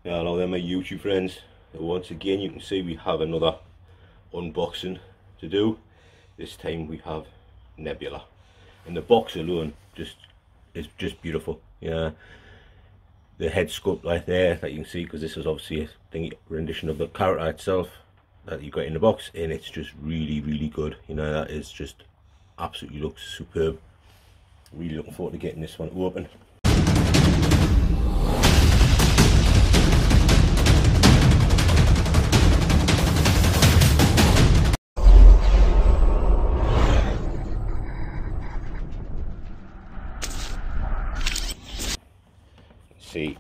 Yeah, hello there my YouTube friends. Once again you can see we have another unboxing to do. This time we have Nebula. And the box alone is just beautiful. Yeah. The head sculpt right there that you can see, because this is obviously a thingy rendition of the character itself that you got in the box, and it's just really good. You know, that is just absolutely looks superb. Really looking forward to getting this one open. See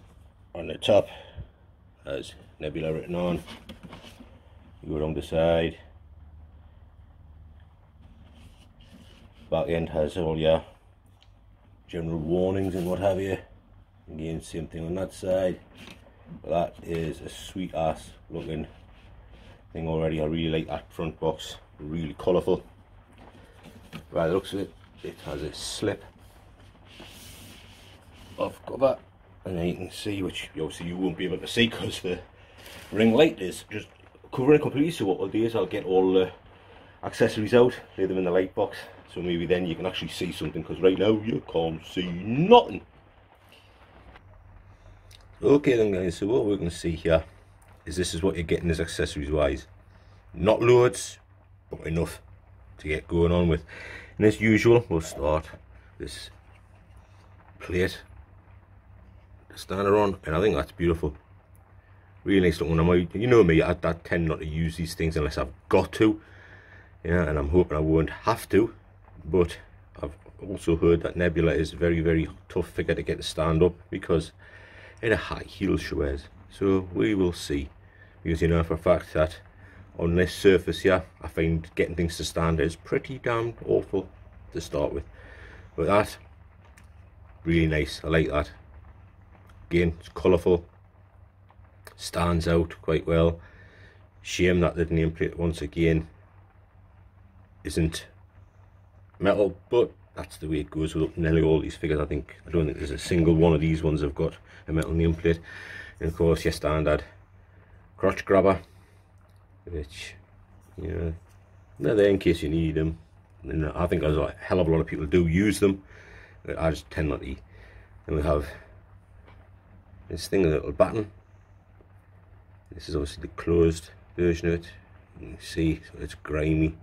on the top has Nebula written on. You go along the side, back end has all your general warnings and what have you. Again, same thing on that side. But that is a sweet ass looking thing already. I really like that front box, really colourful. By the looks of it, it has a slip off cover. And then you can see, which obviously you won't be able to see because the ring light is just covering it completely. So what I'll do is I'll get all the accessories out, lay them in the light box, so maybe then you can actually see something, because right now you can't see nothing. Okay then guys, so what we're going to see here is this is what you're getting as accessories wise. Not loads, but enough to get going on with. And as usual, we'll start this plate stand on, and I think that's beautiful, really nice looking. You know me, I tend not to use these things unless I've got to, yeah, and I'm hoping I won't have to. But I've also heard that Nebula is very tough figure to get to stand up because it a high heel she wears. So we will see, because you know for a fact that on this surface here I find getting things to stand is pretty damn awful to start with. But that really nice, I like that. Again, it's colourful, stands out quite well. Shame that the nameplate once again isn't metal, but that's the way it goes with nearly all these figures. I don't think there's a single one of these ones have got a metal nameplate. And of course your standard crotch grabber, which, you know, they're there in case you need them. And I think there's a hell of a lot of people do use them, but I just tend not to. And we have this thing, a little button. This is obviously the closed version of it. You can see it's grimy,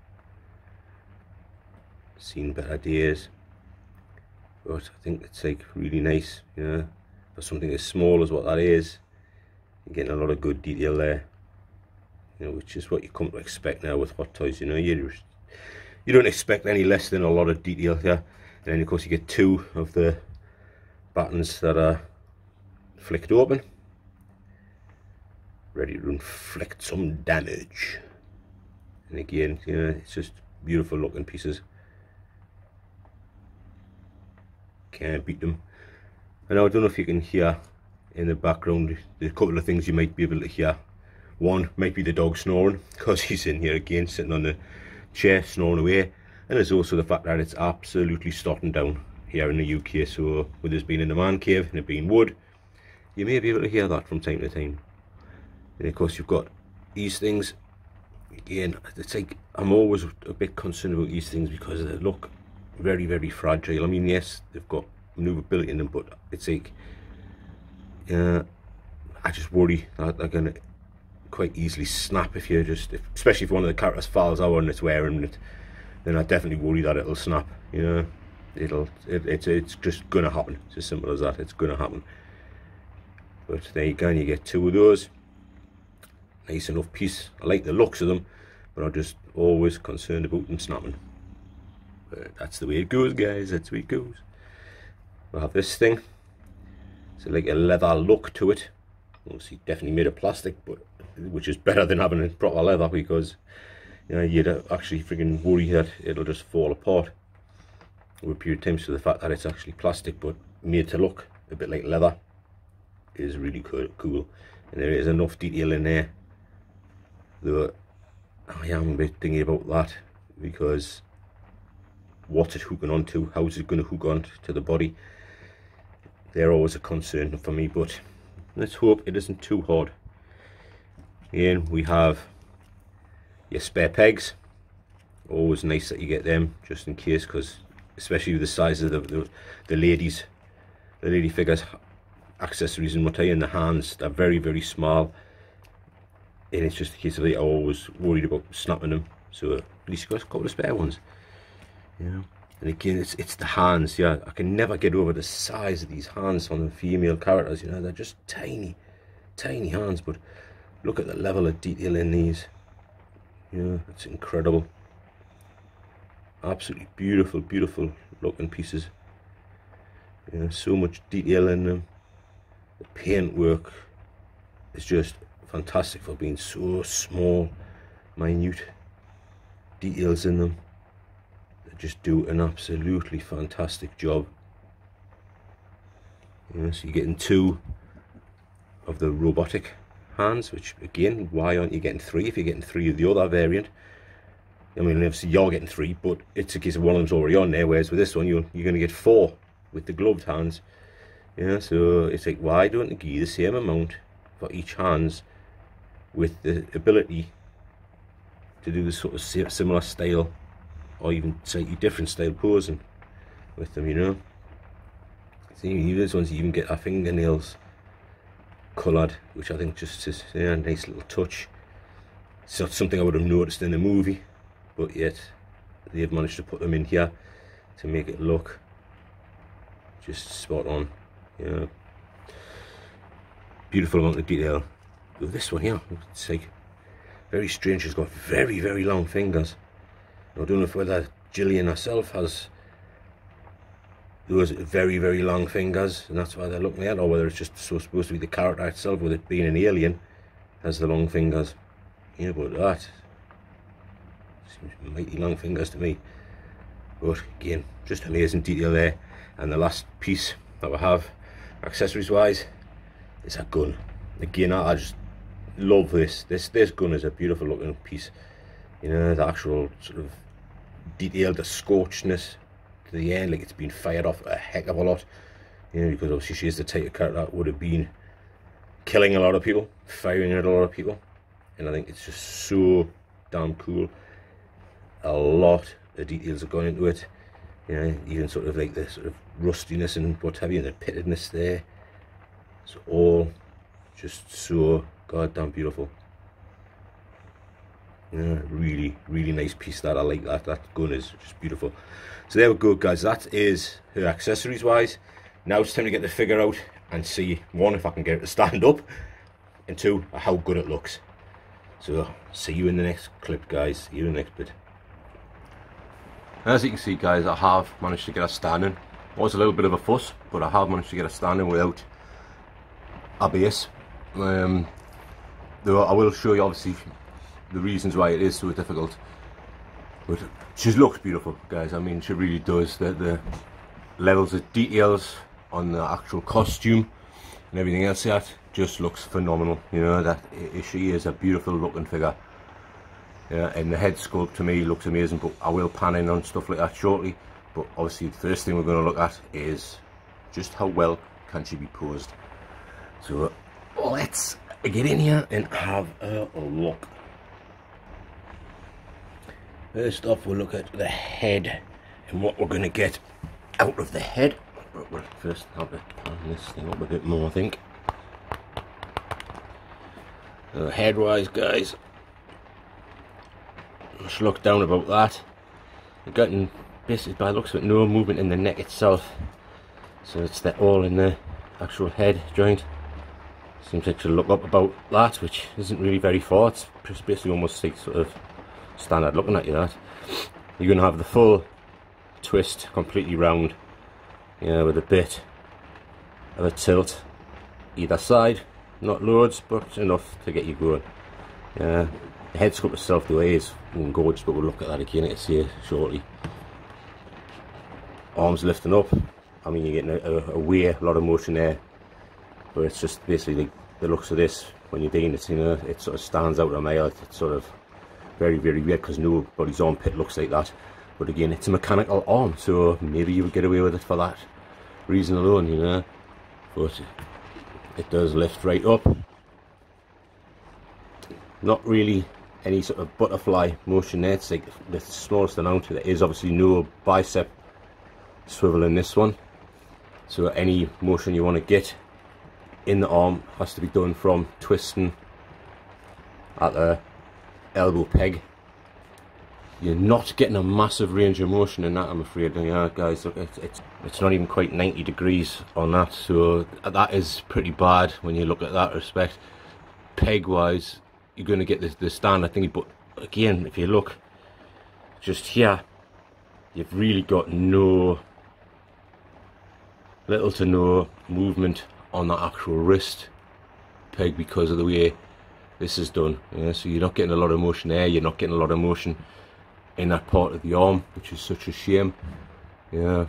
seen better days, but I think it's like really nice, you know, for something as small as what that is. You're getting a lot of good detail there, you know, which is what you come to expect now with Hot Toys. You know, you don't expect any less than a lot of detail here. And then of course you get two of the buttons that are flicked open, ready to inflict some damage. And again, you know, it's just beautiful looking pieces, can't beat them. And I don't know if you can hear in the background, there's a couple of things you might be able to hear. One might be the dog snoring, because he's in here again sitting on the chair snoring away. And there's also the fact that it's absolutely starting down here in the UK. So with this being in the man cave and it being wood, you may be able to hear that from time to time. And of course you've got these things. Again, it's like I'm always a bit concerned about these things because they look very fragile. I mean, yes, they've got maneuverability in them, but it's like, I just worry that they're gonna quite easily snap if you especially if one of the characters falls out and it's wearing it. Then I definitely worry that it'll snap. You know, it's just gonna happen. It's as simple as that. It's gonna happen. But there you go, and you get two of those. Nice enough piece. I like the looks of them, but I'm just always concerned about them snapping. But that's the way it goes, guys. That's the way it goes. We'll have this thing. So like a leather look to it. Obviously definitely made of plastic, but which is better than having a proper leather, because you know, you'd actually freaking worry that it'll just fall apart over a period of time. So the fact that it's actually plastic but made to look a bit like leather is really cool. And there is enough detail in there, though I am a bit thinking about that, because what's it hooking onto, how is it going to hook on to the body? They're always a concern for me, but Let's hope it isn't too hard. Again, we have your spare pegs. Always nice that you get them, just in case, because especially with the size of the lady figures accessories and what have you in the hands, they're very, very small, and it's just a case of, I'm always worried about snapping them. So at least you've got a couple of spare ones. Yeah. And again, it's the hands. Yeah, I can never get over the size of these hands on the female characters. You know, they're just tiny hands, but look at the level of detail in these. Yeah, it's incredible. Absolutely beautiful looking pieces. Yeah, so much detail in them. The paintwork is just fantastic for being so small, minute details in them. Just do an absolutely fantastic job. Yeah, so you're getting 2 of the robotic hands, which again, why aren't you getting 3 if you're getting 3 of the other variant? I mean, obviously you're getting 3, but it's a case of one of them's already on there, whereas with this one you're going to get 4 with the gloved hands. Yeah, so it's like, why don't you give the same amount for each hands with the ability to do the sort of similar style, or even slightly different style posing with them, you know. See, these ones you even get our fingernails coloured, which I think just is, yeah, a nice little touch. It's not something I would have noticed in the movie, but yet they've managed to put them in here to make it look just spot on. Yeah, beautiful amount of detail. With this one here, it's like very strange. It's got very, very long fingers. I don't know if whether Gillian herself has those very, very long fingers and that's why they're looking at, or whether it's just so supposed to be the character itself, with it being an alien, has the long fingers. Yeah, but that seems mighty long fingers to me. But again, just amazing detail there. And the last piece that we have, accessories wise, is a gun. Again, I just love this. This gun is a beautiful looking piece. You know, the actual sort of detail, the scorchedness to the end, like it's been fired off a heck of a lot. You know, because obviously she is the type of character that would have been killing a lot of people, firing at a lot of people. And I think it's just so damn cool. A lot of details have gone into it. You know, even sort of like the sort of rustiness and what have you, and the pittedness there. It's all just so goddamn beautiful. Yeah, really, really nice piece. That I like that. That gun is just beautiful. So there we go, guys. That is her accessories wise. Now it's time to get the figure out and see, 1, if I can get it to stand up, and 2, how good it looks. So see you in the next clip, guys. See you in the next bit. As you can see, guys, I have managed to get her standing. It was a little bit of a fuss, but I have managed to get her standing without a base. Though I will show you obviously the reasons why it is so difficult. But she looks beautiful, guys. I mean, she really does. The levels of details on the actual costume and everything else that just looks phenomenal. You know, that she is a beautiful looking figure. Yeah, and the head sculpt to me looks amazing, but I will pan in on stuff like that shortly. But obviously the first thing we're going to look at is just how well can she be posed. So let's get in here and have a look. First off, we'll look at the head and what we're going to get out of the head. But we'll first have to pan this thing up a bit more, I think. Head wise, guys, just look down about that. We're getting basically, by the looks of it, no movement in the neck itself, so it's all in the actual head joint. Seems like to look up about that, which isn't really very far. It's just basically almost like sort of standard looking at you. That you're going to have the full twist completely round, you know, with a bit of a tilt either side. Not loads, but enough to get you going. The head sculpt itself, the way is gorgeous, but we'll look at that again, I see it shortly. Arms lifting up. I mean, you're getting a lot of motion there, but it's just basically the looks of this when you're doing it. You know, it sort of stands out of my eye. It's sort of very, very weird because nobody's armpit looks like that. But again, it's a mechanical arm, so maybe you would get away with it for that reason alone, you know. But it does lift right up. Not really any sort of butterfly motion there. It's like the smallest amount. There is obviously no bicep swivel in this one, so any motion you want to get in the arm has to be done from twisting at the elbow peg. You're not getting a massive range of motion in that, I'm afraid. Yeah, guys, look, it's not even quite 90 degrees on that, so that is pretty bad when you look at that respect. Peg wise, you're going to get the standard thingy, but again, if you look just here, you've really got little to no movement on that actual wrist peg because of the way this is done. Yeah, so you're not getting a lot of motion there, you're not getting a lot of motion in that part of the arm, which is such a shame. Yeah,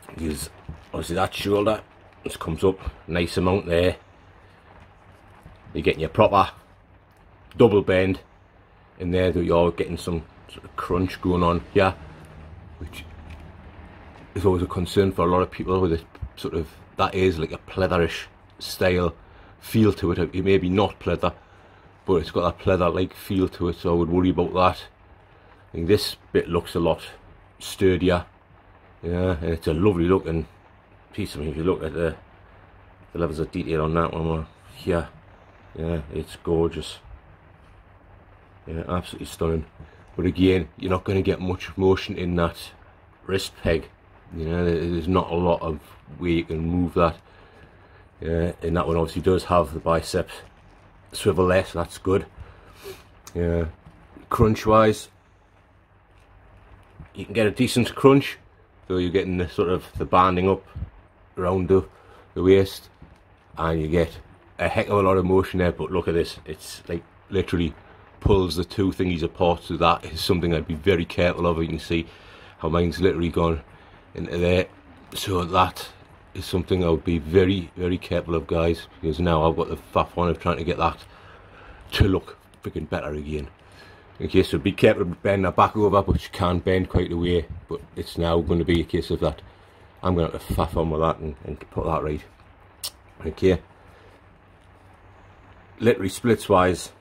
because obviously that shoulder just comes up nice amount there. You're getting your proper double bend in there, though you're getting some sort of crunch going on here, which is always a concern for a lot of people with it. Sort of, that is like a pleatherish style feel to it. It may be not pleather, but it's got that pleather like feel to it, so I would worry about that. I think this bit looks a lot sturdier, yeah, and it's a lovely looking piece. I mean, if you look at the levels of detail on that one here, yeah, it's gorgeous. Yeah, absolutely stunning. But again, you're not going to get much motion in that wrist peg. You know, there's not a lot of way you can move that. Yeah, and that one obviously does have the bicep swivel there, so that's good. Yeah, crunch wise, you can get a decent crunch, so you're getting the sort of the banding up around the waist, and you get a heck of a lot of motion there. But look at this, it's like literally pulls the two thingies apart, so that is something I'd be very careful of. You can see how mine's literally gone into there, so that is something I would be very, very careful of, guys, because now I've got the faff on of trying to get that to look freaking better again. Okay, so be careful to bend that back over, but you can bend quite a way, but it's now going to be a case of that I'm going to have to faff on with that and put that right. Okay, literally splits wise,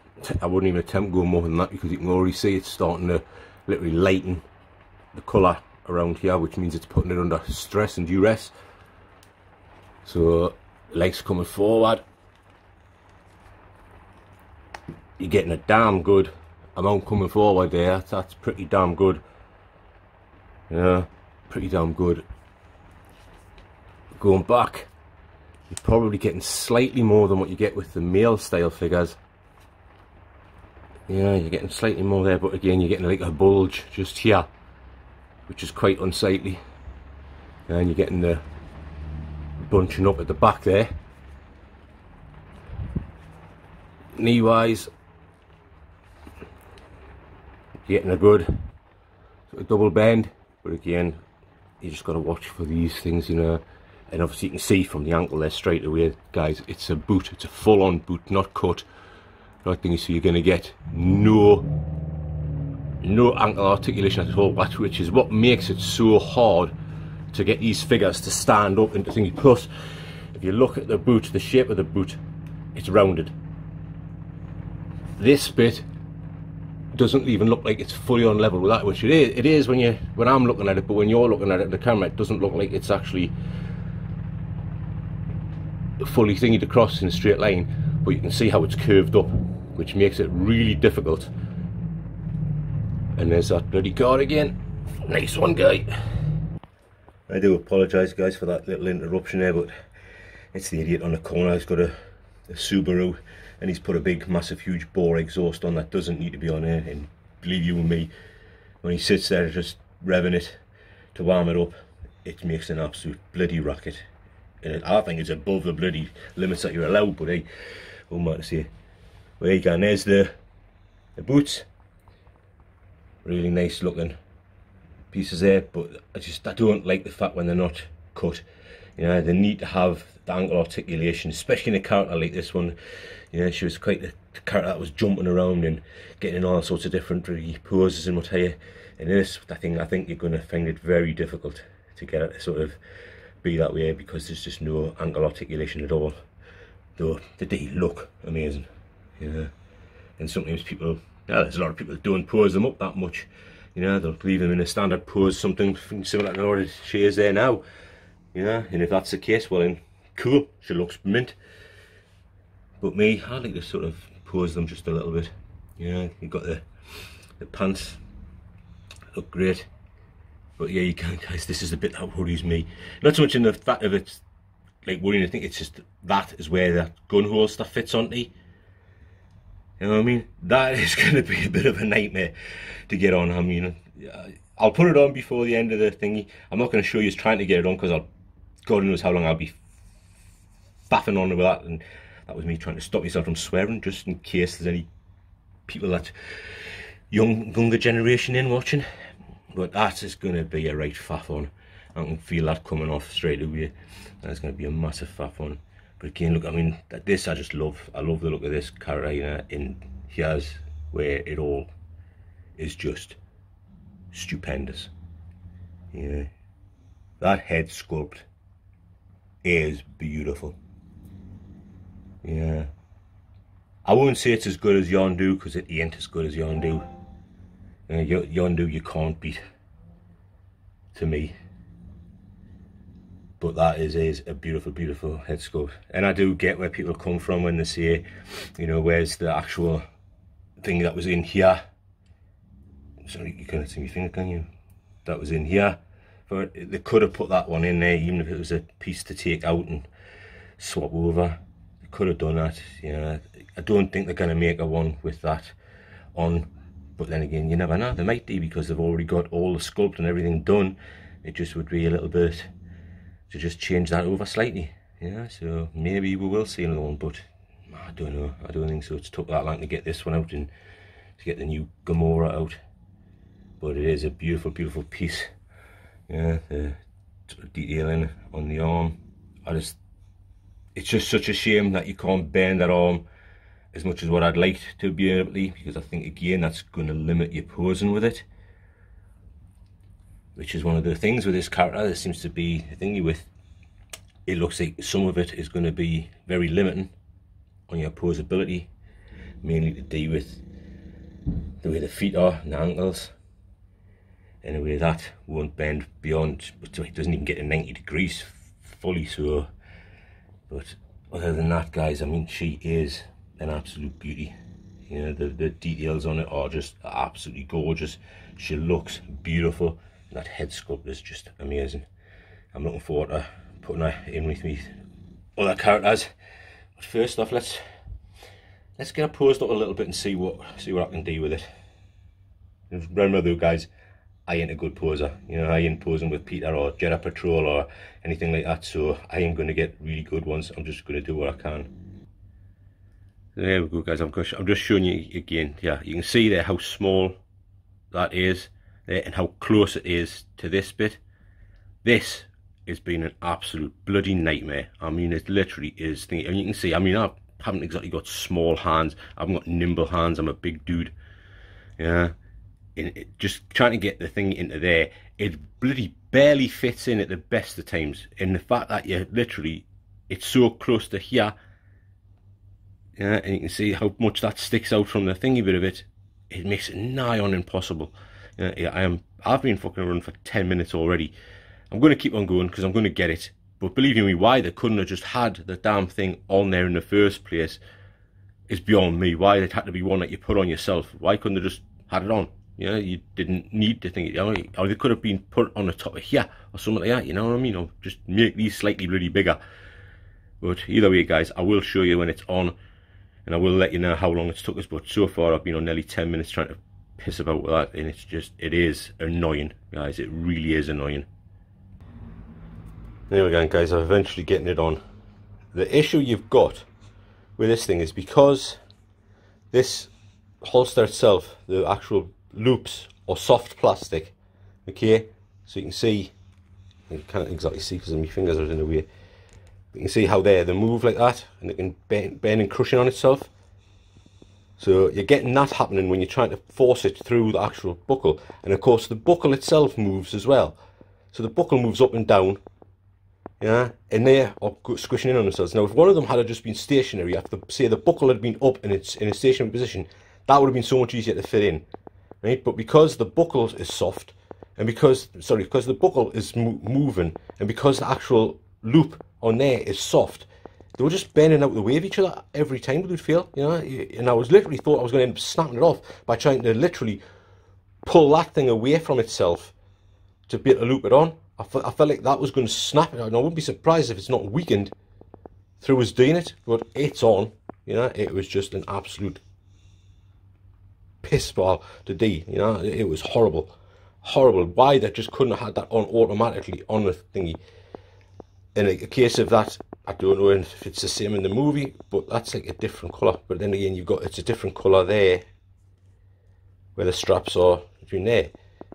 I wouldn't even attempt to go more than that, because you can already see it's starting to literally lighten the colour around here, which means it's putting it under stress and duress. So legs coming forward, you're getting a damn good amount coming forward there. That's pretty damn good. Yeah, pretty damn good. Going back, you're probably getting slightly more than what you get with the male style figures. Yeah, you're getting slightly more there, but again, you're getting like a bulge just here, which is quite unsightly. And you're getting the bunching up at the back there. Knee wise, you're getting a good sort of double bend, but again, you just got to watch for these things, you know. And obviously you can see from the ankle there straight away, guys, it's a boot, it's a full-on boot, not cut, not thingy, so you're going to get no ankle articulation at all, which is what makes it so hard to get these figures to stand up into thingy. Plus, if you look at the boot, the shape of the boot, it's rounded. This bit doesn't even look like it's fully on level with that, which it is when I'm looking at it, but when you're looking at it in the camera, it doesn't look like it's actually fully thingied across in a straight line, but you can see how it's curved up, which makes it really difficult. And there's that bloody card again. Nice one, guy. I do apologise, guys, for that little interruption there, but it's the idiot on the corner. He's got a Subaru, and he's put a big, massive, huge bore exhaust on that doesn't need to be on there. And believe you me, when he sits there just revving it to warm it up, it makes an absolute bloody racket. And I think it's above the bloody limits that you're allowed, but hey, what am I to say? Well, there you go, and there's the boots. Really nice looking pieces there, but I don't like the fact when they're not cut. You know, they need to have the ankle articulation, especially in a character like this one. You know, she was quite the character that was jumping around and getting in all sorts of different poses and what have you. And this, I think you're going to find it very difficult to get it to sort of be that way, because there's just no ankle articulation at all. though they look amazing. Yeah, and sometimes people, yeah, there's a lot of people that don't pose them up that much. You know, they'll leave them in a standard pose, something similar to what she is there now. Yeah, and if that's the case, well then, cool, she looks mint. But me, I like to sort of pose them just a little bit. Yeah, you've got the pants, look great. But yeah, you can, guys, this is the bit that worries me. Not so much in the fact of it's like worrying, I think it's just that is where that gun hole stuff fits onto. You know what I mean? That is going to be a bit of a nightmare to get on. I mean, I'll put it on before the end of the thingy. I'm not going to show you trying to get it on because God knows how long I'll be faffing on with that. And that was me trying to stop myself from swearing, just in case there's any people that younger generation in watching. But that is going to be a right faff on. I can feel that coming off straight away. That's going to be a massive faff on. But again, look, I mean, this I just love. I love the look of this character, you know, in here's where it all is just stupendous. Yeah, that head sculpt is beautiful. Yeah, I wouldn't say it's as good as Yondu because it ain't as good as Yondu. Yondu you can't beat, to me. But that is a beautiful, beautiful head sculpt. And I do get where people come from when they say, you know, where's the actual thing that was in here? Sorry, you can't see my finger, can you? That was in here. But they could have put that one in there, even if it was a piece to take out and swap over. They could have done that. Yeah, I don't think they're going to make a one with that on. But then again, you never know. They might do because they've already got all the sculpt and everything done. It just would be a little bit to just change that over slightly. Yeah, so maybe we will see another one, but I don't know. I don't think so. It's took that long to get this one out and to get the new Gamora out. But it is a beautiful, beautiful piece. Yeah, the detailing on the arm. It's just such a shame that you can't bend that arm as much as what I'd like to be able to, because I think again that's going to limit your posing with it, which is one of the things with this character. There seems to be a thingy with it. Looks like some of it is going to be very limiting on your posability, mainly to do with the way the feet are and the ankles. Anyway, that won't bend beyond, but it doesn't even get to 90 degrees fully. So, but other than that, guys, I mean, she is an absolute beauty. You know, the details on it are just absolutely gorgeous. She looks beautiful. That head sculpt is just amazing. I'm looking forward to putting her in with me other characters. But first off, let's get her posed up a little bit and see what I can do with it. Remember though, guys, I ain't a good poser. You know, I ain't posing with Peter or Jedi Patrol or anything like that. So I ain't going to get really good ones. I'm just going to do what I can. There we go, guys. I'm just showing you again. Yeah, you can see there how small that is there and how close it is to this bit. This has been an absolute bloody nightmare. I mean, it literally is. And you can see, I mean, I haven't exactly got small hands. I haven't got nimble hands. I'm a big dude. Yeah, and just trying to get the thing into there, it bloody barely fits in at the best of times. And the fact that you literally, it's so close to here. Yeah, and you can see how much that sticks out from the thingy bit of it. It makes it nigh on impossible. Yeah, I've been fucking around for 10 minutes already. I'm going to keep on going because I'm going to get it. But believe me, why they couldn't have just had the damn thing on there in the first place is beyond me. Why it had to be one that you put on yourself. Why couldn't they just had it on? You know, you didn't need to think it. You know, or they could have been put on the top of here or something like that. You know what I mean? Or just make these slightly really bigger. But either way, guys, I will show you when it's on. And I will let you know how long it's took us, but so far I've been on nearly 10 minutes trying to piss about with that, and it is annoying, guys. It really is annoying. There we go, guys. I'm eventually getting it on. The issue you've got with this thing is because this holster itself, the actual loops are soft plastic, okay? So you can see, you can't exactly see because my fingers are in the way. You can see how they move like that, and it can bend and crushing on itself. So you're getting that happening when you're trying to force it through the actual buckle. And of course the buckle itself moves as well. So the buckle moves up and down, Yeah, and they are squishing in on themselves. Now, if one of them had just been stationary, after say the buckle had been up and it's in a stationary position, that would have been so much easier to fit in, right? But because the buckle is soft, and because the buckle is moving, and because the actual loop on there is soft, they were just bending out the way of each other every time they would feel, you know. And I was literally thought I was going to end up snapping it off by trying to literally pull that thing away from itself to be able to loop it on. I felt like that was going to snap it. And I wouldn't be surprised if it's not weakened through us doing it, but it's on. You know, it was just an absolute piss ball to do. You know, it was horrible, horrible. Why they just couldn't have had that on automatically on the thingy? In a case of that, I don't know if it's the same in the movie, but that's like a different colour. But then again, it's a different colour there, where the straps are between there.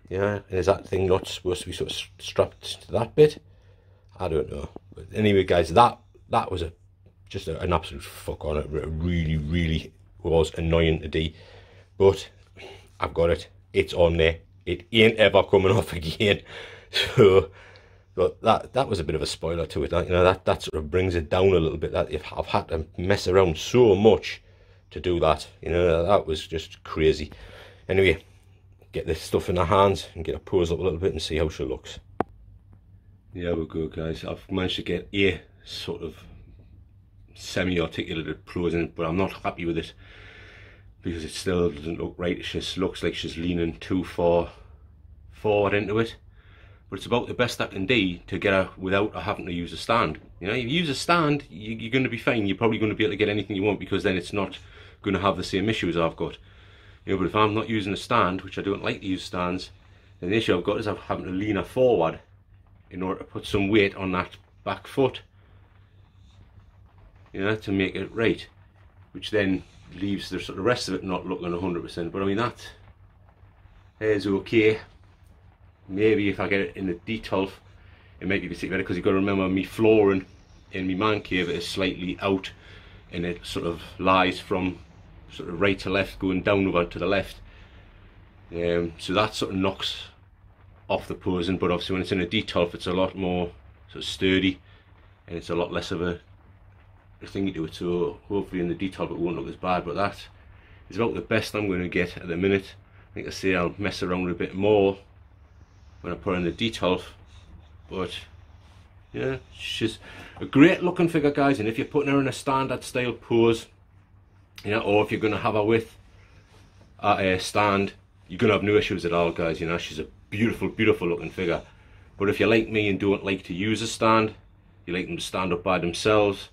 Yeah, and is that thing not supposed to be sort of strapped to that bit? I don't know. But anyway, guys, that was just an absolute fuck on it. It really, really was annoying to do. But I've got it. It's on there. It ain't ever coming off again. So, but that was a bit of a spoiler to it. You know, that sort of brings it down a little bit. That if I've had to mess around so much to do that, you know, that was just crazy. Anyway, get this stuff in our hands and get her pose up a little bit and see how she looks. There we go, guys. I've managed to get a sort of semi-articulated pose in, but I'm not happy with it because it still doesn't look right. It just looks like she's leaning too far forward into it. But it's about the best I can do to get her without having to use a stand. You know, if you use a stand, you're going to be fine. You're probably going to be able to get anything you want, because then it's not going to have the same issues I've got. You know, but if I'm not using a stand, which I don't like to use stands, then the issue I've got is I'm having to lean her forward in order to put some weight on that back foot, you know, to make it right, which then leaves the sort of rest of it not looking 100%. But I mean, that is okay. Maybe if I get it in the D12, it might be a bit better, because you've got to remember, me flooring in my man cave is slightly out, and it sort of lies from sort of right to left, going down over to the left. So that sort of knocks off the posing. But obviously when it's in a D12, it's a lot more sort of sturdy, and it's a lot less of a thingy to it. So hopefully in the D12 it won't look as bad. But that is about the best I'm going to get at the minute. Like I say, I'll mess around a bit more when I put her in the D12. But yeah, she's a great looking figure, guys. And if you're putting her in a standard style pose, you know, or if you're going to have her with a stand, you're going to have no issues at all, guys. You know, she's a beautiful, beautiful looking figure. But if you're like me and don't like to use a stand, you like them to stand up by themselves,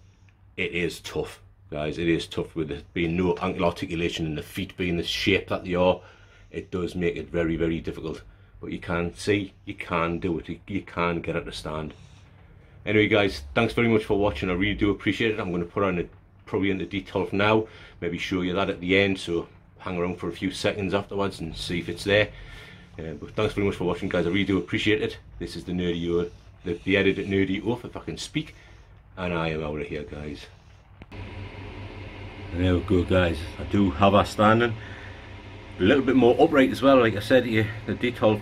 it is tough, guys. It is tough with it being no ankle articulation and the feet being the shape that they are. It does make it very, very difficult. But you can see, you can do it. You can get it to stand. Anyway, guys, thanks very much for watching. I really do appreciate it. I'm going to put on probably in the D12 now, maybe show you that at the end, so hang around for a few seconds afterwards and see if it's there. But thanks very much for watching, guys. I really do appreciate it. This is the Nerdy the edited Nerdy Oaf, if I can speak, and I am out of here, guys. And there we go, guys. I do have her standing a little bit more upright as well, like I said to you, the D12.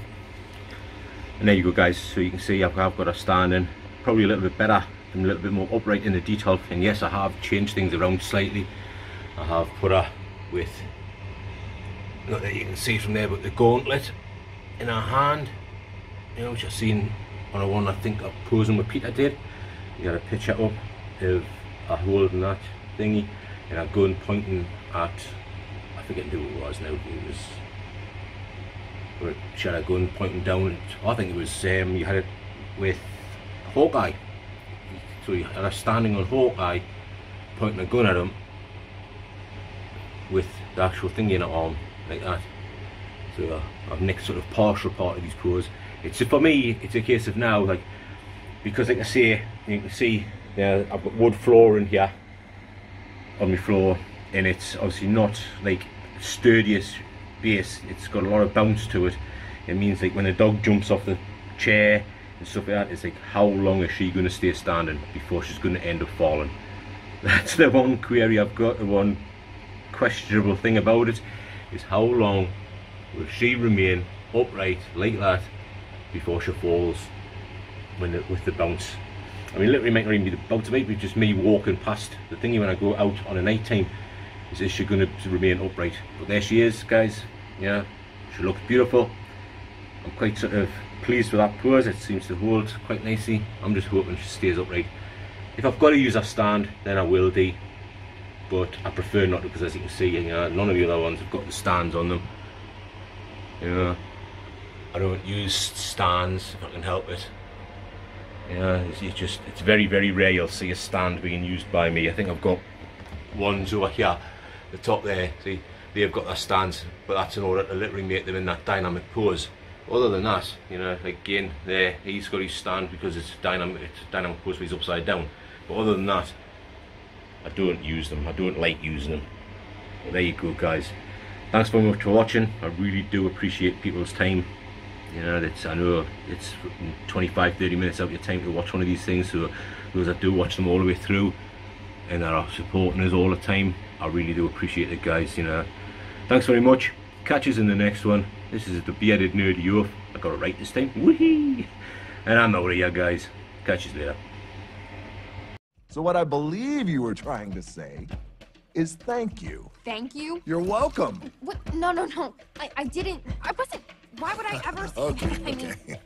And there you go, guys. So you can see I've got her standing probably a little bit better and a little bit more upright in the D12. And yes, I have changed things around slightly. I have put her with, not that you can see from there, but the gauntlet in her hand, you know, which I've seen on a one I think I'm posing with Peter did. You got a picture up of her holding that thingy and her gun pointing at, I forget who it was now. It was, she had a gun pointing down. I think it was you had it with Hawkeye. So you had her standing on Hawkeye, pointing a gun at him with the actual thing in her arm, like that. So I've nicked sort of partial part of these pose. It's for me, it's a case of now, like, because like I say, you can see, yeah, I've got wood floor in here on my floor, and it's obviously not like sturdiest base. It's got a lot of bounce to it. It means like when a dog jumps off the chair and stuff like that, it's like, how long is she going to stay standing before she's going to end up falling? That's the one query I've got. The one questionable thing about it is, how long will she remain upright like that before she falls with the bounce? I mean, literally might not even be about to be, but just me walking past the thingy when I go out on a night time. Is she going to remain upright? But there she is, guys. Yeah, she looks beautiful. I'm quite sort of pleased with that pose. It seems to hold quite nicely. I'm just hoping she stays upright. If I've got to use a stand, then I will do. But I prefer not to, because as you can see, you know, none of the other ones have got the stands on them. You know, I don't use stands if I can help it. Yeah, it's very, very rare you'll see a stand being used by me. I think I've got ones over here, the top there, see, they've got their stands, but that's in order to literally make them in that dynamic pose. Other than that, you know, again, there, he's got his stand because it's dynamic pose, but he's upside down. But other than that, I don't use them. I don't like using them. Well, there you go, guys. Thanks very much for watching. I really do appreciate people's time. You know, I know it's 25-30 minutes out of your time to watch one of these things, so those that do watch them all the way through and that are supporting us all the time, I really do appreciate it, guys. You know, thanks very much. Catch us in the next one. This is the Bearded Nerdy Oaf. I got it right this time. Woohoo! And I'm out of here, guys. Catch you later. So what I believe you were trying to say is thank you. Thank you? You're welcome. What? No. I didn't. I wasn't. Why would I ever say that? I mean,